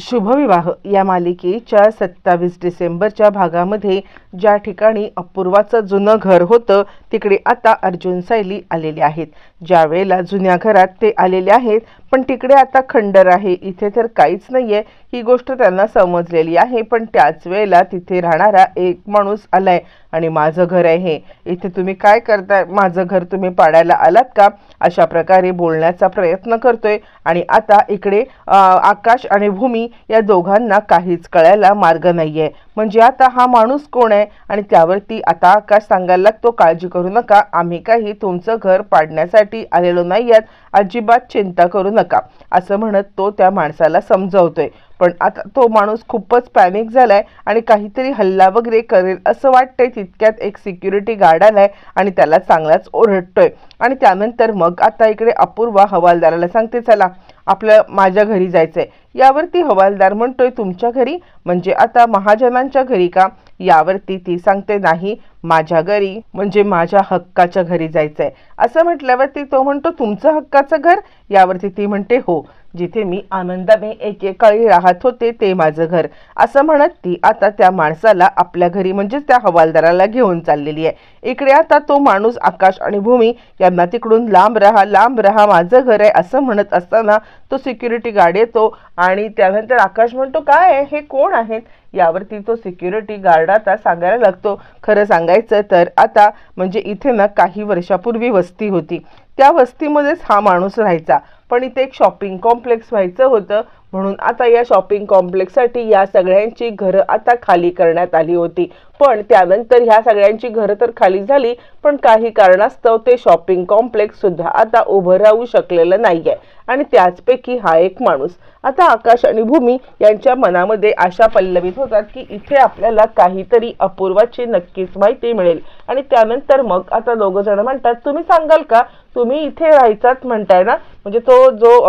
शुभविवाह या मालिकेच्या 27 डिसेंबरच्या भागामध्ये ज्या ठिकाणी अपूर्वाचं जुनं घर होतं तिकडे आता अर्जुन सायली आलेले आहेत। ज्या वेळेला जुन्या घरात ते आलेले आहेत पण तिकडे आता खंडर आहे, इथे तर काहीच नाहीये ही गोष्ट त्यांना समजलेली आहे। पण त्याच वेळेला तिथे राहणारा एक माणूस आलाय आणि माझं घर आहे, इथे तुम्ही काय करताय, माझं घर तुम्ही पाडायला आलात का, अशा प्रकारे बोलण्याचा प्रयत्न करतोय। आणि आता इकडे आकाश आणि भूमी या दोघांना काहीच कळायला मार्ग नाहीये, म्हणजे आता हा माणूस कोण आहे। आणि त्यावरती आता आकाश सांगायला लागतो, काळजी करू नका, आम्ही काही तुमचं घर पाडण्यासाठी आलेलो नाहीयेत, अजिबात चिंता करू नका, असं म्हणत तो त्या माणसाला समजावतोय। पण आता तो माणूस खूपच पॅनिक झालाय आणि काहीतरी हल्ला वगैरे करेल असं वाटतंय। तितक्यात एक सिक्युरिटी गार्ड आलाय आणि त्याला चांगलाच ओरडतोय। आणि त्यानंतर मग आता इकडे अपूर्वा हवालदाराला सांगते, चला आपल्या माझ्या घरी जायचंय। यावरती हवालदार म्हणतोय, तुमच्या घरी म्हणजे आता महाजनांच्या घरी का? यावरती ती सांगते, नाही, माझ्या घरी म्हणजे माझ्या हक्काच्या घरी जायचंय। असं म्हटल्यावरती तो म्हणतो, तुमचं हक्काचं घर? यावरती ती म्हणते, हो, जिथे मी आनंदाने एकेकाळी राहत होते ते माझं घर। असं म्हणत ती आता त्या माणसाला आपल्या घरी म्हणजे त्या हवालदाराला घेऊन चाललेली आहे। इकडे आता तो माणूस आकाश आणि भूमी यांना तिकडून लांब राहा, माझं घर आहे असं म्हणत असताना तो सिक्युरिटी गार्ड येतो आणि त्यानंतर आकाश म्हणतो, काय आहे, हे कोण आहेत? यावरती तो सिक्युरिटी गार्ड आता सांगायला लागतो, खरं सांगायचं तर आता म्हणजे इथे ना काही वर्षापूर्वी वस्ती होती, त्या वस्तीमध्येच हा माणूस राहायचा, पण इथे एक शॉपिंग कॉम्प्लेक्स व्हायचं होतं, म्हणून आता या शॉपिंग कॉम्प्लेक्ससाठी या सगळ्यांची घरं आता खाली करण्यात आली होती। पण त्यानंतर ह्या सगळ्यांची घरं तर खाली झाली, पण काही कारणास्तव ते शॉपिंग कॉम्प्लेक्स सुद्धा आता उभं राहू शकलेलं नाहीये। आणि त्याचपैकी हा एक माणूस। आता आकाश आणि भूमी यांच्या मनामध्ये आशा पल्लवित होतात की इथे आपल्याला काहीतरी अपूर्वाची नक्कीच माहिती मिळेल। आणि त्यानंतर मग आता दोघं जण म्हणतात, तुम्ही सांगाल का, तुम्ही इथे राहायचात म्हणताय ना, म्हणजे तो जो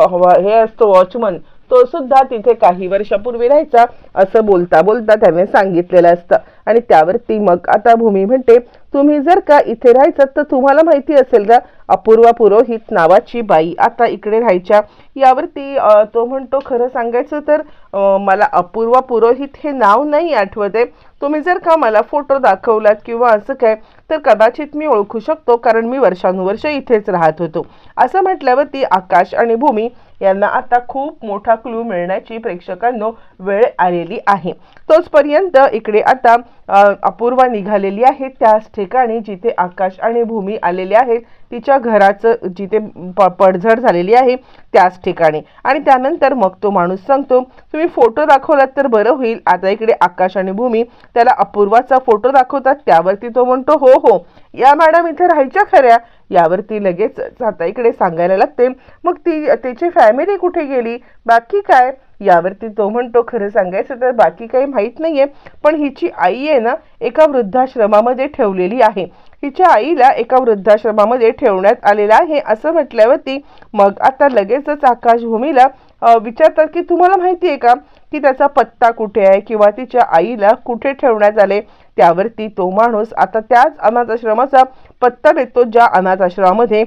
हे असतो वॉचमन, तो सुद्धा तिथे काही वर्षापूर्वी राहायचा, असं बोलता बोलता त्याने सांगितलेलं असतं। आणि त्यावरती मग आता भूमी म्हणते, तुम्ही जर का इथे राहायचात तर तुम्हाला माहिती असेल का, अपूर्वा पुरोहित नावाची बाई आता इकडे राहायच्या। यावरती तो म्हणतो, खरं सांगायचं तर मला अपूर्वा पुरोहित हे नाव नाही आठवत आहे, तुम्ही जर का मला फोटो दाखवलात किंवा असं काय तर कदाचित मी ओळखू शकतो, कारण मी वर्षानुवर्ष इथेच राहत होतो। असं म्हटल्यावरती आकाश आणि भूमी यांना आता खूप मोठा क्लू मिळण्याची प्रेक्षकांनो वेळ आलेली आहे। तोचपर्यंत इकडे आता अपूर्वा निघालेली आहे त्याच ठिकाणी जिथे आकाश आणि भूमी आलेले आहेत, तिच्या घराचं जिथे पडझड झालेली आहे त्याच ठिकाणी। आणि त्यानंतर मग तो माणूस सांगतो, तुम्ही फोटो दाखवलात तर बरं होईल। आता इकडे आकाश आणि भूमी त्याला अपूर्वाचा फोटो दाखवतात, त्यावरती तो म्हणतो, हो हो, या मॅडम इथे राहायच्या खऱ्या। यावरती लगेच आता इकडे सांगायला लागते, मग त्याची फॅमिली कुठे गेली, बाकी काय? यावरती तो म्हणतो, खरं सांगायचं तर बाकी काही माहीत नाहीये, पण हिची आई आहे ना एका वृद्धाश्रमामध्ये ठेवलेली आहे, हिच्या आईला एका वृद्धाश्रमामध्ये ठेवण्यात आलेलं आहे। असं म्हटल्यावरती मग आता लगेचच आकाश भूमीला विचारतात की तुम्हाला माहिती आहे का की त्याचा पत्ता कुठे आहे किंवा तिच्या आईला कुठे ठेवण्यात आले? त्यावरती तो माणूस आता त्याच अनाथ आश्रमाचा पत्ता देतो ज्या अनाथ आश्रमामध्ये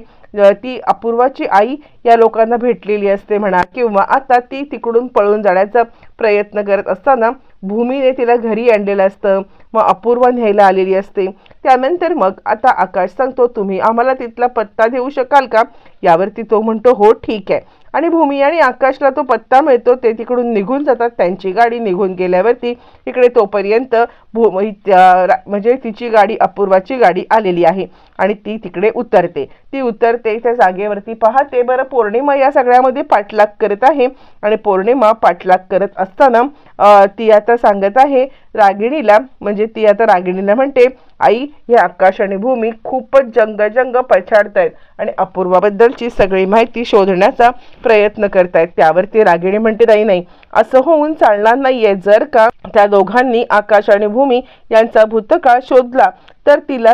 ती अपूर्वाची आई या लोकांना भेटलेली असते म्हणा, किंवा आता ती तिकडून पळून जाण्याचा प्रयत्न करत असताना भूमीने तिला घरी आणलेलं असतं, मग अपूर्वा न्यायला आलेली असते। त्यानंतर मग आता आकाश सांगतो, तुम्ही आम्हाला तिथला पत्ता देऊ शकाल का? यावरती तो म्हणतो, हो ठीक आहे। आणि भूमी आणि आकाशला तो पत्ता मिळतो, ते तिकडून निघून जातात। त्यांची गाडी निघून गेल्यावरती इकडे तोपर्यंत म्हणजे तिची गाडी, अपूर्वाची गाडी आलेली आहे आणि ती तिकडे उतरते। त्या जागेवरती पाहते, बरं पौर्णिमा या सगळ्यामध्ये पाठलाग करत आहे। आणि पौर्णिमा पाठलाग करत असताना ती आता सांगत आहे रागिणीला, म्हणजे ती आता रागिणीला म्हणते, आई, हे आकाश आणि भूमी खूपच जंग पछाडतायत आणि अपूर्वाबद्दलची सगळी माहिती शोधण्याचा प्रयत्न करतायत। त्यावरती रागिणी म्हणते, नाही, असं होऊन चालणार नाहीये, जर का त्या दोघांनी आकाश आणि भूमी यांचा भूतकाळ शोधला तर तिला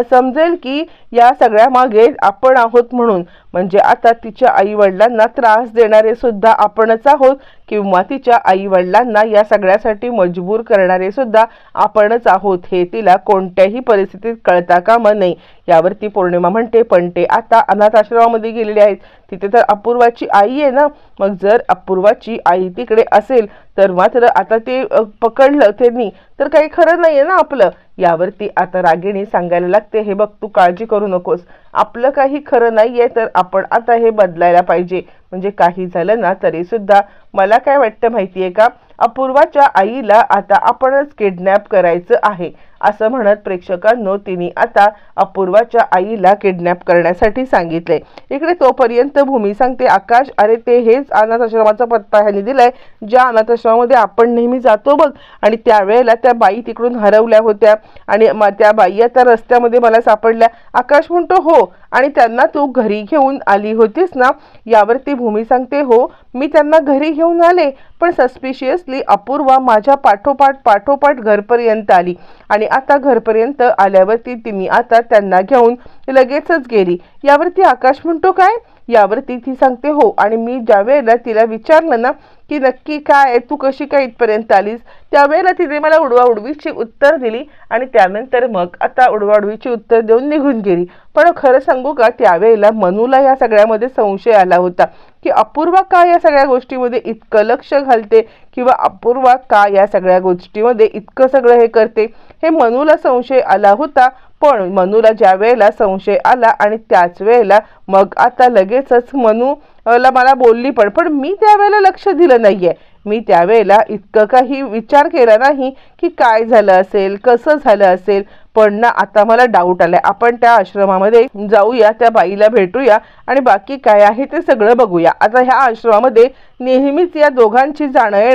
समजेल की या सगळ्या मागे आपण आहोत म्हणून, म्हणजे आता तिच्या आई वडिलांना त्रास देणारे सुद्धा आपणच आहोत किंवा तिच्या आई वडिलांना या सगळ्यासाठी मजबूर करणारे सुद्धा आपणच आहोत, हे तिला कोणत्याही परिस्थितीत कळता कामा नये। यावरती पौर्णिमा म्हणते पण ते आता अनाथ आश्रमामध्ये गेलेले आहेत, तिथे तर अपूर्वाची आई आहे ना, मग जर अपूर्वाची आई तिकडे असेल तर मात्र आता ते पकडलं त्यांनी तर काही खरं नाहीये ना आपलं. यावरती आता रागिणी सांगायला लागते, हे बघ तू काळजी करू नकोस, आपलं काही खरं नाहीये तर आपण आता हे बदलायला पाहिजे. म्हणजे काही झालं ना तरी सुद्धा मला काय वाटतं माहितीये का, अपूर्वाच्या आईला आता आपणच किडनॅप करायचं आहे असं म्हणत प्रेक्षकांनो तिने आता अपूर्वाच्या आईला किडनॅप करण्यासाठी सांगितलंय. इकडे तोपर्यंत भूमी सांगते, आकाश अरे ते हेच अनाथ आश्रमाचा पत्ता ह्याने दिलाय ज्या अनाथ आश्रमामध्ये आपण नेहमी जातो बघ, आणि त्यावेळेला त्या बाई तिकडून हरवल्या होत्या आणि त्या बाई आता रस्त्यामध्ये मला सापडल्या. आकाश म्हणतो हो, आणि त्यांना तू घरी घेऊन आली होतीस ना. यावरती भूमी सांगते हो मी त्यांना घरी घेऊन आले, पण सस्पिशियसली अपूर्वा माझ्या पाठोपाठ घरपर्यंत आली आणि आता घरपर्यंत आल्यावरती तिने आता त्यांना घेऊन लगेचच गेली. यावरती आकाश म्हणतो काय, यावरती ती सांगते हो, आणि मी ज्या वेळेला तिला विचारलं ना की नक्की काय तू कशी काय इथपर्यंत आलीस, त्यावेळेला तिने मला उडवाउडवीची उत्तर दिली आणि त्यानंतर मग आता उडवाउडवीची उत्तर देऊन निघून गेली. पण खरं सांगू का, त्यावेळेला मनूला या सगळ्यामध्ये संशय आला होता की अपूर्वा का या सगळ्या गोष्टीमध्ये इतकं लक्ष घालते किंवा अपूर्वा का या सगळ्या गोष्टीमध्ये इतकं सगळं हे करते, हे मनूला संशय आला होता. पण मनूला ज्या वेळेला संशय आला आणि त्याच वेळेला मग आता लगेचच मनूला मला बोलली पण मी त्यावेळेला लक्ष दिलं नाहीये, मी त्यावेळेला इतकं काही विचार केला नाही की काय झालं असेल कसं झालं असेल. पण ना आता मला डाऊट आलाय, आपण त्या आश्रमामध्ये जाऊया, त्या बाईला भेटूया आणि बाकी काय आहे ते सगळं बघूया. आता ह्या आश्रमामध्ये नेहमीच या दोघांची जाणं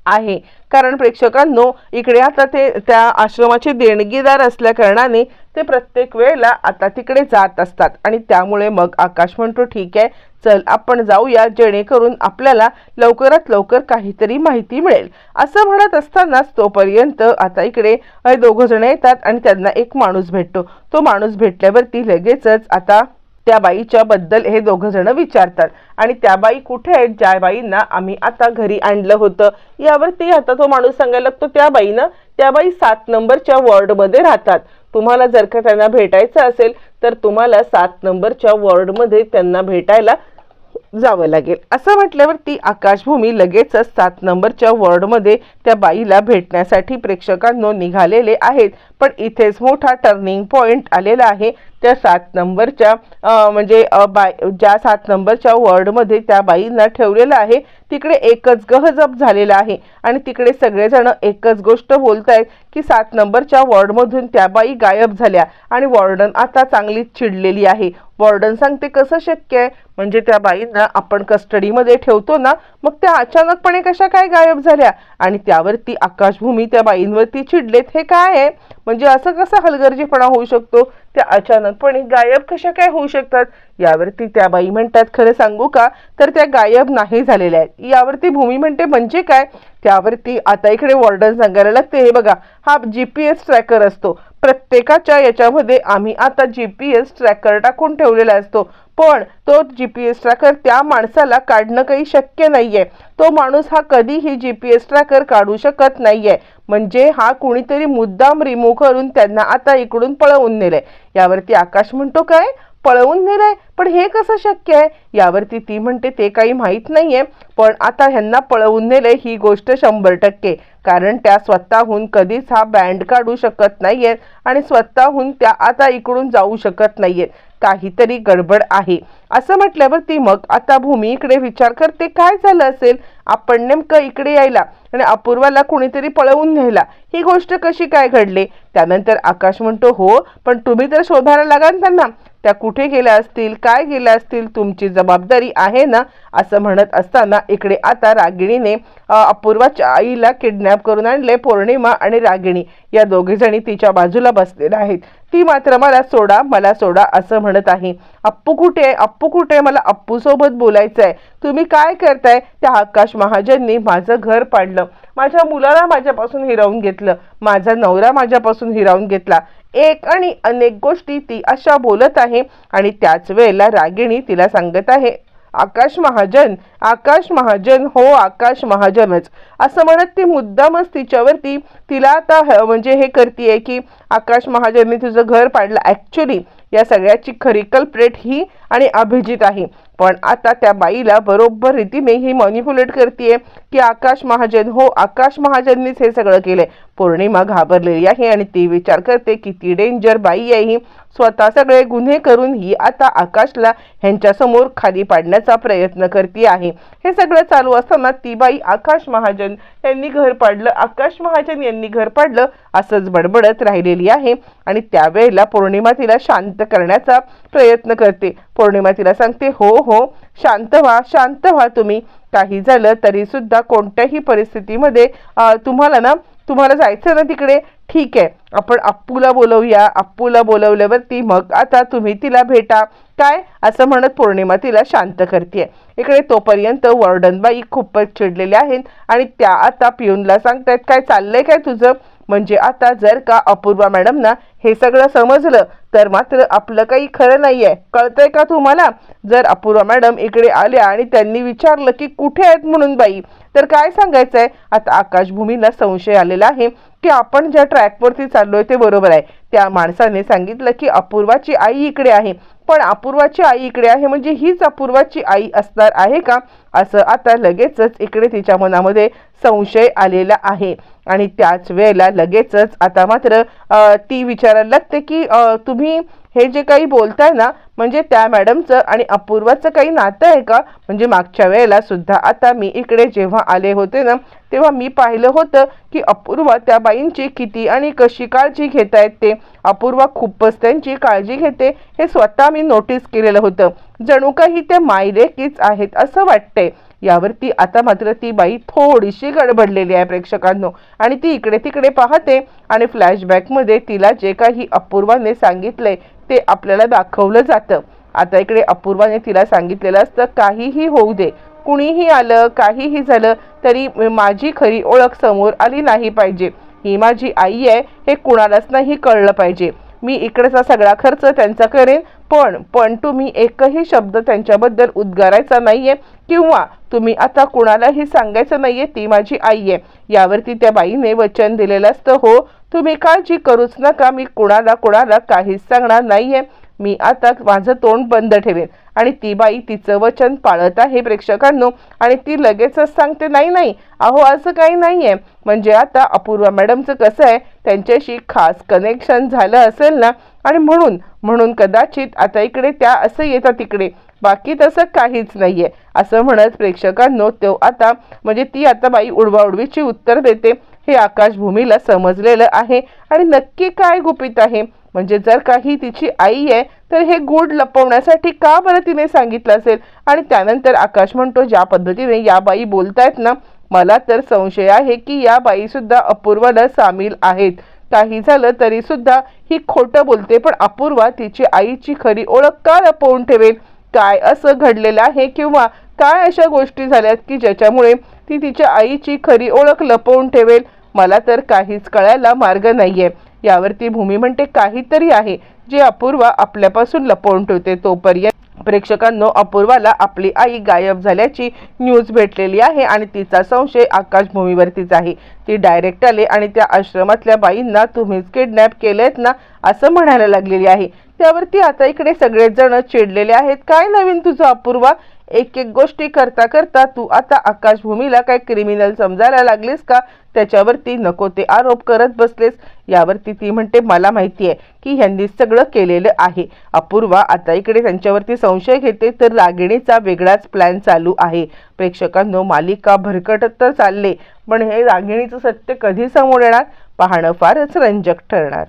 आहे, कारण प्रेक्षकांनो इकडे आता ते त्या आश्रमाचे देणगीदार असल्या कारणाने ते प्रत्येक वेळेला आता तिकडे जात असतात आणि त्यामुळे मग आकाश म्हणतो ठीक आहे चल आपण जाऊया, जेणेकरून आपल्याला लवकरात लवकर काहीतरी माहिती मिळेल. असं म्हणत असतानाच तोपर्यंत आता इकडे दोघं जण येतात आणि त्यांना एक माणूस भेटतो. तो माणूस भेटल्यावरती लगेचच आता त्या बाईच्या बद्दल हे दोघं जण विचारतात आणि त्या बाई कुठे आहेत ज्या बाईंना आम्ही आता घरी आणलं होतं. यावरती आता तो माणूस सांगायला लागतो, त्या बाई 7 नंबरच्या वॉर्डमध्ये राहतात, तुम्हाला जर का त्यांना भेटायचं असेल तर तुम्हाला 7 नंबरच्या वॉर्डमध्ये त्यांना भेटायला जावं लागेल. असं म्हटल्यावरती आकाशभूमी लगेचच 7 नंबरच्या वॉर्डमध्ये त्या बाईला भेटण्यासाठी प्रेक्षकांनो निघालेले आहेत. पण इथेच मोठा टर्निंग पॉइंट आलेला आहे. त्या 7 नंबरच्या म्हणजे ज्या 7 नंबरच्या वॉर्डमध्ये त्या बाईंना ठेवलेलं आहे तिकडे एकच गहजप झालेला आहे आणि तिकडे सगळेजण एकच गोष्ट बोलतायत की 7 नंबरच्या वॉर्डमधून त्या बाई गायब झाल्या आणि वॉर्डन आता चांगलीच चिडलेली आहे. वॉर्डन सांगते कसं शक्य आहे, म्हणजे त्या बाईंना आपण कस्टडीमध्ये ठेवतो ना, मग त्या अचानकपणे कशा काय गायब झाल्या. आणि त्यावरती आकाशभूमी त्या बाईंवरती चिडलेत, हे काय आहे, म्हणजे असं कसं हलगर्जीपणा होऊ शकतो, त्या अचानकपणे गायब कशा काय होऊ शकतात. यावरती त्या बाई म्हणतात खरं सांगू का तर त्या गायब नाही झालेल्या आहेत. यावरती भूमी म्हणते म्हणजे काय. त्यावरती आता इकडे वॉर्डन सांगायला लागते, हे बघा हा GPS ट्रॅकर असतो, प्रत्येकाच्या याच्यामध्ये आम्ही आता GPS ट्रॅकर टाकून ठेवलेला असतो, पण तो GPS ट्रॅकर त्या माणसाला काढणं काही शक्य नाहीये. तो माणूस हा कधीही GPS ट्रॅकर काढू शकत नाहीये, म्हणजे हा कुणीतरी मुद्दाम रिमूव्ह करून त्यांना आता इकडून पळवून नेलंय. यावरती आकाश म्हणतो काय पळवून नेलंय, पण हे कसं शक्य आहे. यावरती ती म्हणते ते काही माहीत नाहीये, पण आता ह्यांना पळवून नेलंय ही गोष्ट 100%, कारण त्या स्वतःहून कधीच हा बँड काढू शकत नाहीयेत आणि स्वतःहून त्या आता इकडून जाऊ शकत नाहीयेत, काहीतरी गडबड आहे. असं म्हटल्यावरती मग आता भूमी इकडे विचार करते काय झालं असेल, आपण नेमकं इकडे यायला आणि अपूर्वाला कोणीतरी पळवून न्यायला ही गोष्ट कशी काय घडली. त्यानंतर आकाश म्हणतो हो, पण तुम्ही तर शोधायला लागाल त्यांना, त्या कुठे गेल्या असतील काय गेल्या असतील, तुमची जबाबदारी आहे ना. असं म्हणत असताना इकडे आता रागिणीने अपूर्वाच्या आईला किडनॅप करून आणले. पौर्णिमा आणि रागिणी या दोघे जणी तिच्या बाजूला बसलेल्या आहेत. ती मात्र मला सोडा असं म्हणत आहे. अप्पू कुठे, मला अप्पू सोबत बोलायचं आहे. तुम्ही काय करताय, त्या आकाश महाजननी माझं घर पाडलं, माझ्या मुलाला माझ्यापासून हिरावून घेतलं, माझा नवरा माझ्यापासून हिरावून घेतला, एक आणि अनेक गोष्टी ती अशा बोलत आहे. आणि त्याच वेळेला रागिणी तिला सांगत आहे आकाश महाजन, आकाश महाजन, हो आकाश महाजनच असं म्हणत ती मुद्दामच तिच्यावरती तिला आता म्हणजे हे करतीये की आकाश महाजनने तुझं घर पाडलं. ऍक्च्युली या सगळ्याची खरी कल्प्रेट ही आणि अभिजित आहे. पण आता त्या बाईला बरोबर रीतीने ही मॅनिप्युलेट करतीये की आकाश महाजन, हो आकाश महाजननीच हे सगळं केलंय. पौर्णिमा घाबरलेली आहे आणि ती विचार करते की ती डेंजर बाई आहे ही. स्वतः सगळे गुन्हे करून ही आता आकाशला ह्यांच्या समोर खाली पाडण्याचा प्रयत्न करते आहे. हे सगळं चालू असताना ती बाई आकाश महाजन यांनी घर पाडलं, आकाश महाजन यांनी घर पाडलं असंच बडबडत राहिलेली आहे. आणि त्यावेळेला पौर्णिमा तिला शांत करण्याचा प्रयत्न करते. पौर्णिमा तिला सांगते, हो हो शांत व्हा, शांत व्हा तुम्ही. काही झालं तरी सुद्धा कोणत्याही परिस्थितीमध्ये तुम्हाला जायचं ना तिकडे, ठीक आहे आपण अप्पूला बोलवूया. अप्पूला बोलवल्यावरती मग आता तुम्ही तिला भेटा काय असं म्हणत पौर्णिमा तिला शांत करते. इकडे तोपर्यंत वॉर्डनबाई खूपच चिडलेल्या आहेत आणि त्या आता पिऊनला सांगतायत, काय चाललंय काय तुझं? म्हणजे आता जर का अपूर्वा मॅडमना हे सगळं समजलं तर मात्र आपलं काही खरं नाहीये, कळतंय का तुम्हाला? जर अपूर्वा मॅडम इकडे आल्या आणि त्यांनी विचारलं की कुठे आहेत म्हणून बाई, तर काय सांगायचंय? आता आकाशभूमीला संशय आलेला आहे की आपण ज्या ट्रॅकवरती चाललोय ते बरोबर आहे. त्या माणसाने सांगितलं की अपूर्वाची आई इकडे आहे, पण अपूर्वाची आई इकडे आहे म्हणजे हीच अपूर्वाची आई असणार आहे का, असं आता लगेचच इकडे तिच्या मनामध्ये संशय आलेला आहे. आणि त्याच वेळेला लगेचच आता मात्र ती विचारायला लागते की तुम्ही हे जे काही बोलताय ना, म्हणजे त्या मॅडमचं आणि अपूर्वाचं काही नातं आहे का? म्हणजे मागच्या वेळेला सुद्धा आता मी इकडे जेव्हा आले होते ना तेव्हा मी पाहिलं होतं की अपूर्वा त्या बाईंची किती आणि कशी काळजी घेतायत ते. अपूर्वा खूपच त्यांची काळजी घेते हे स्वतः मी नोटीस केलेलं होतं. जणू काही त्या मायलेकीच आहेत असं वाटतंय. यावरती आता मात्र ती बाई थोडीशी गडबडलेली आहे प्रेक्षकांनो. आणि ती इकडे तिकडे पाहते आणि फ्लॅशबॅकमध्ये तिला जे काही अपूर्वाने सांगितलंय ते आपल्याला दाखवलं जातं. आता इकडे अपूर्वाने तिला सांगितलेलं असतं, काहीही होऊ दे, कुणीही आलं काहीही झालं तरी माझी खरी ओळख समोर आली नाही पाहिजे. ही माझी आई आहे हे कुणालाच नाही कळलं पाहिजे. मी इकडेचा सगळा खर्च त्यांचा करेन, पण तुम्ही एकही शब्द त्यांच्याबद्दल उद्गारायचा नाहीये किंवा तुम्ही आता कुणालाही सांगायचं नाहीये ती माझी आई आहे. यावरती त्या बाईने वचन दिलेलं असतं, हो तुम्ही काळजी करूच नका, मी कुणाला काहीच सांगणार नाहीये, मी आता माझं तोंड बंद ठेवेन. आणि ती बाई तिचं वचन पाळत आहे प्रेक्षकांनो. आणि ती लगेचच सांगते, नाही अहो असं काही नाहीये. म्हणजे आता अपूर्वा मॅडमचं कसं आहे त्यांच्याशी खास कनेक्शन झालं असेल ना, आणि म्हणून कदाचित आता इकडे त्या असं येतात तिकडे, बाकी तसं काहीच नाहीये असं म्हणत प्रेक्षकांनो तो आता म्हणजे ती आता बाई उडवाउडवीची उत्तर देते. हे आकाशभूमीला समजलेलं आहे. आणि नक्की काय गुपित आहे, म्हणजे जर काही तिची आई आहे तर हे गूढ लपवण्यासाठी का बरं तिने सांगितलं असेल? आणि त्यानंतर आकाश म्हणतो, ज्या पद्धतीने या बाई बोलतायत ना, मला तर संशय आहे की या बाई सुद्धा अपूर्वाला सामील आहेत. काही झालं तरी सुद्धा ही खोटं बोलते, पण अपूर्वा तिची आईची खरी ओळख का लपवून ठेवेल? काय असं घडलेलं आहे किंवा काय अशा गोष्टी झाल्यात की ज्याच्यामुळे ती तिच्या आईची खरी ओळख लपवून ठेवेल? मला तर काहीच कळायला मार्ग नाहीये. यावरती भूमी म्हणते, काहीतरी आहे जे अपूर्वा आपल्यापासून लपवून ठेवते. तोपर्यंत प्रेक्षकांनो अपूर्वाला आपली आई गायब झाल्याची न्यूज भेटलेली आहे आणि तिचा संशय आकाशभूमीवरतीच आहे. ती डायरेक्ट आले आणि त्या आश्रमातल्या बाईंना तुम्हीच किडनॅप केलेत ना असं म्हणायला लागलेली आहे. त्यावरती आता इकडे सगळेच जण चिडलेले आहेत. काय नवीन तुझं अपूर्वा? एक गोष्टी करता करता तू आता आकाशभूमीला काय क्रिमिनल समजायला लागलीस का? त्याच्यावरती नको ते आरोप करत बसलेस. यावरती ती म्हणते, मला माहिती आहे की ह्यांनी सगळं केलेलं आहे. अपूर्वा आता इकडे त्यांच्यावरती संशय घेते तर रागिणीचा वेगळाच प्लॅन चालू आहे. प्रेक्षकांनो मालिका भरकटत तर चालले, पण हे रागिणीचं सत्य कधी समोर येणार पाहणं फारच रंजक ठरणार.